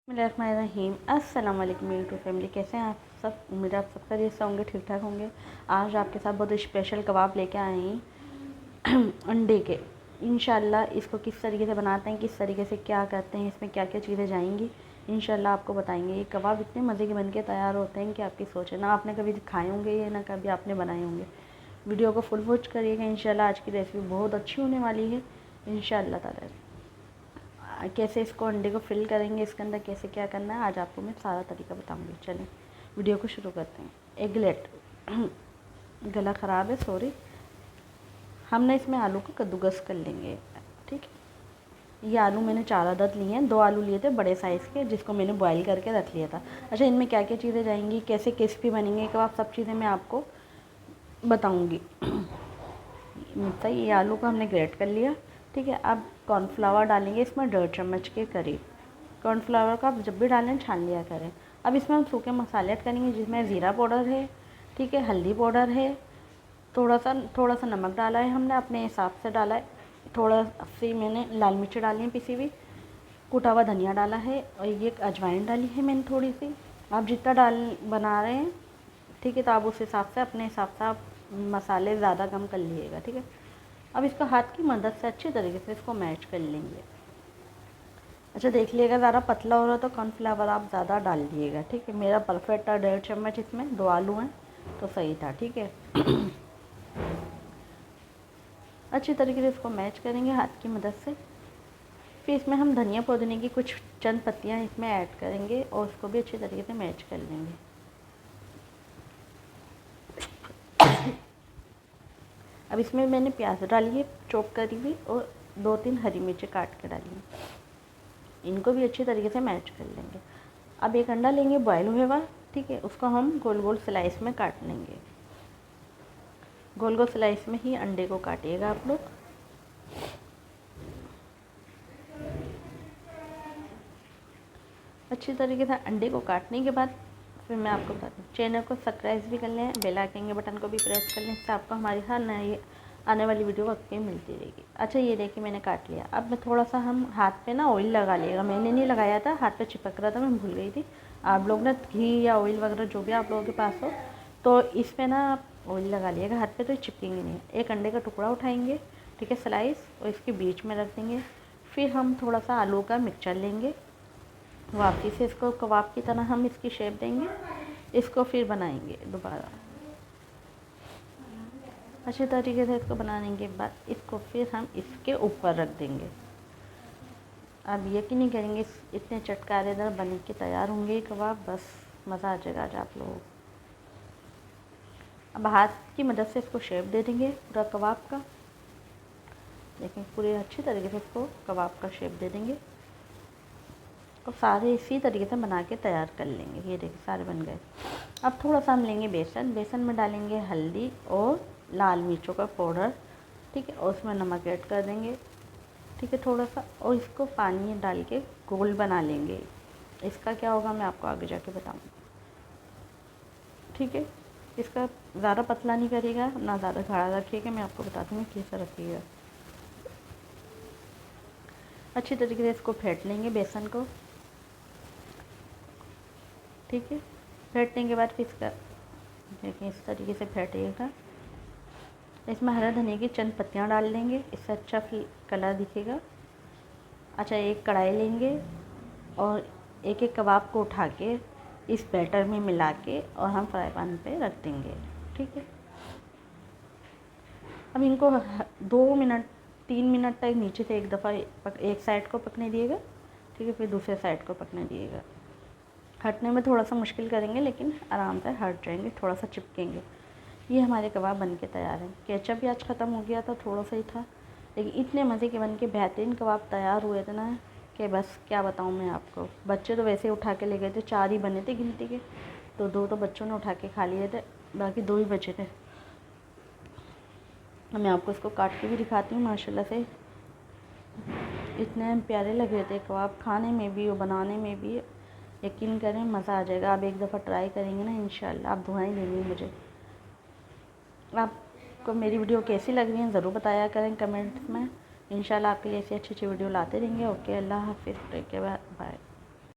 बिस्मिल्लाहिर्रहमानिर्रहीम। अस्सलाम वालेकुम यूट्यूब फैमिली, कैसे हैं आप सब? उम्मीद आप सब खैरियत से होंगे, ठीक ठाक होंगे। आज आपके साथ बहुत स्पेशल कबाब लेके आए हैं अंडे के। इंशाल्लाह इसको किस तरीके से बनाते हैं, किस तरीके से क्या करते हैं, इसमें क्या क्या चीज़ें जाएंगी, इंशाल्लाह आपको बताएंगे। ये कबाब इतने मज़े के बन के तैयार होते हैं कि आपकी सोच है ना, आपने कभी खाए होंगे ये, ना कभी आपने बनाए होंगे। वीडियो को फुल वॉच करिएगा, इंशाल्लाह आज की रेसिपी बहुत अच्छी होने वाली है इंशाल्लाह ताला। कैसे इसको अंडे को फिल करेंगे, इसके अंदर कैसे क्या करना है, आज आपको मैं सारा तरीका बताऊंगी। चलें वीडियो को शुरू करते हैं। एगलेट गला ख़राब है, सॉरी। हमने इसमें आलू को कद्दूकस कर लेंगे, ठीक है। ये आलू मैंने 4 अदद लिए हैं, 2 आलू लिए थे बड़े साइज़ के, जिसको मैंने बॉईल करके रख लिया था। अच्छा, इनमें क्या क्या चीज़ें जाएंगी, कैसे क्रिस्पी बनेंगे कबाब, सब चीज़ें मैं आपको बताऊँगी। सही, ये आलू को हमने ग्रेट कर लिया, ठीक है। अब कॉर्नफ्लावर डालेंगे इसमें 1.5 चम्मच के करीब। कॉर्नफ्लावर को आप जब भी डालें छान लिया करें। अब इसमें हम सूखे मसाले ऐड करेंगे, जिसमें ज़ीरा पाउडर है, ठीक है, हल्दी पाउडर है, थोड़ा सा नमक डाला है हमने, अपने हिसाब से डाला है। थोड़ा सी मैंने लाल मिर्च डाली है पिसी हुई, कुटा हुआ धनिया डाला है, और ये अजवाइन डाली है मैंने थोड़ी सी। आप जितना बना रहे हैं, ठीक है, तो आप उस हिसाब से अपने हिसाब से आप मसाले ज़्यादा कम कर लीजिएगा, ठीक है। अब इसको हाथ की मदद से अच्छी तरीके से इसको मैश कर लेंगे। अच्छा, देख लीजिएगा ज़्यादा पतला हो रहा है तो कॉर्नफ्लावर आप ज़्यादा डाल दिएगा, ठीक है। मेरा परफेक्ट था 1.5 चम्मच, इसमें 2 आलू हैं तो सही था, ठीक है। अच्छी तरीके से इसको मैच करेंगे हाथ की मदद से। फिर इसमें हम धनिया पुदीने की कुछ चंद पत्तियाँ इसमें ऐड करेंगे और उसको भी अच्छी तरीके से मैच कर लेंगे। अब इसमें मैंने प्याज डाली है चॉप करी हुई, और 2-3 हरी मिर्ची काट के डाली है। इनको भी अच्छी तरीके से मैच कर लेंगे। अब एक अंडा लेंगे बॉयल हुआ हुआ, ठीक है, उसको हम गोल गोल स्लाइस में काट लेंगे। गोल गोल स्लाइस में ही अंडे को काटिएगा आप लोग। अच्छी तरीके से अंडे को काटने के बाद फिर मैं आपको बताती हूँ, चैनल को सब्सक्राइब भी कर लें, बेल आइकन के बटन को भी प्रेस कर लें, इससे आपको हमारी हर नई आने वाली वीडियो वक्त पे मिलती रहेगी। अच्छा, ये देखिए मैंने काट लिया। अब मैं थोड़ा सा हम हाथ पे ना ऑयल लगा लिएगा, मैंने नहीं लगाया था, हाथ पे चिपक रहा था, मैं भूल गई थी। आप लोग ना घी या ऑयल वगैरह जो भी आप लोगों के पास हो, तो इस पर ना आप ऑयल लगा लिएगा हाथ पे, तो चिपकेंगे नहीं। एक अंडे का टुकड़ा उठाएँगे, ठीक है, स्लाइस, और इसके बीच में रख देंगे। फिर हम थोड़ा सा आलू का मिक्सचर लेंगे, वापसी से इसको कबाब की तरह हम इसकी शेप देंगे, इसको फिर बनाएंगे दोबारा। अच्छे तरीके से इसको बनाने के बाद इसको फिर हम इसके ऊपर रख देंगे। अब यकीन नहीं करेंगे, इतने चटकारेदार बन के तैयार होंगे कबाब, बस मज़ा आ जाएगा आज आप लोगों को। अब हाथ की मदद से इसको शेप दे देंगे पूरा कबाब का। देखें, पूरे अच्छी तरीके से इसको कबाब का शेप दे देंगे और सारे इसी तरीके से बना के तैयार कर लेंगे। ये देखिए सारे बन गए। अब थोड़ा सा हम लेंगे बेसन, बेसन में डालेंगे हल्दी और लाल मिर्चों का पाउडर, ठीक है, और उसमें नमक ऐड कर देंगे, ठीक है, थोड़ा सा, और इसको पानी डाल के घोल बना लेंगे। इसका क्या होगा मैं आपको आगे जाके बताऊँगी, ठीक है। इसका ज़्यादा पतला नहीं करिएगा, ना ज़्यादा गाढ़ा रखिएगा, मैं आपको बता दूँगी कैसे रखिएगा। अच्छी तरीके से इसको फेंट लेंगे बेसन को, ठीक है। फेंटने के बाद फिर इसका देखिए इस तरीके से फेंटिएगा। इसमें हरा धनिया की चंद पत्तियाँ डाल देंगे, इससे अच्छा कलर दिखेगा। अच्छा, एक कढ़ाई लेंगे और एक एक कबाब को उठा के इस बैटर में मिला के और हम फ्राई पैन पे रख देंगे, ठीक है। अब इनको 2 मिनट 3 मिनट तक नीचे से एक दफ़ा एक साइड को पकने दिएगा, ठीक है, फिर दूसरे साइड को पकने दिएगा। हटने में थोड़ा सा मुश्किल करेंगे, लेकिन आराम से हट जाएंगे, थोड़ा सा चिपकेंगे। ये हमारे कबाब बन के तैयार हैं। केचप भी आज ख़त्म हो गया था, थोड़ा सा ही था, लेकिन इतने मज़े के बन के बेहतरीन कबाब तैयार हुए थे ना कि बस क्या बताऊँ मैं आपको। बच्चे तो वैसे उठा के ले गए थे, 4 ही बने थे गिनती के, तो 2 तो बच्चों ने उठा के खा लिए थे, बाकी 2 ही बचे थे। मैं आपको इसको काट के भी दिखाती हूँ। माशाल्लाह से इतने प्यारे लग रहे थे कबाब, खाने में भी और बनाने में भी। यकीन करें मज़ा आ जाएगा। आप एक दफ़ा ट्राई करेंगे ना, इंशाल्लाह आप दुआएं देंगे मुझे। आपको मेरी वीडियो कैसी लग रही है ज़रूर बताया करें कमेंट्स में। इंशाल्लाह आपके लिए ऐसी अच्छी अच्छी वीडियो लाते रहेंगे। ओके, अल्लाह हाफ़िज़, टेक केयर, बाय।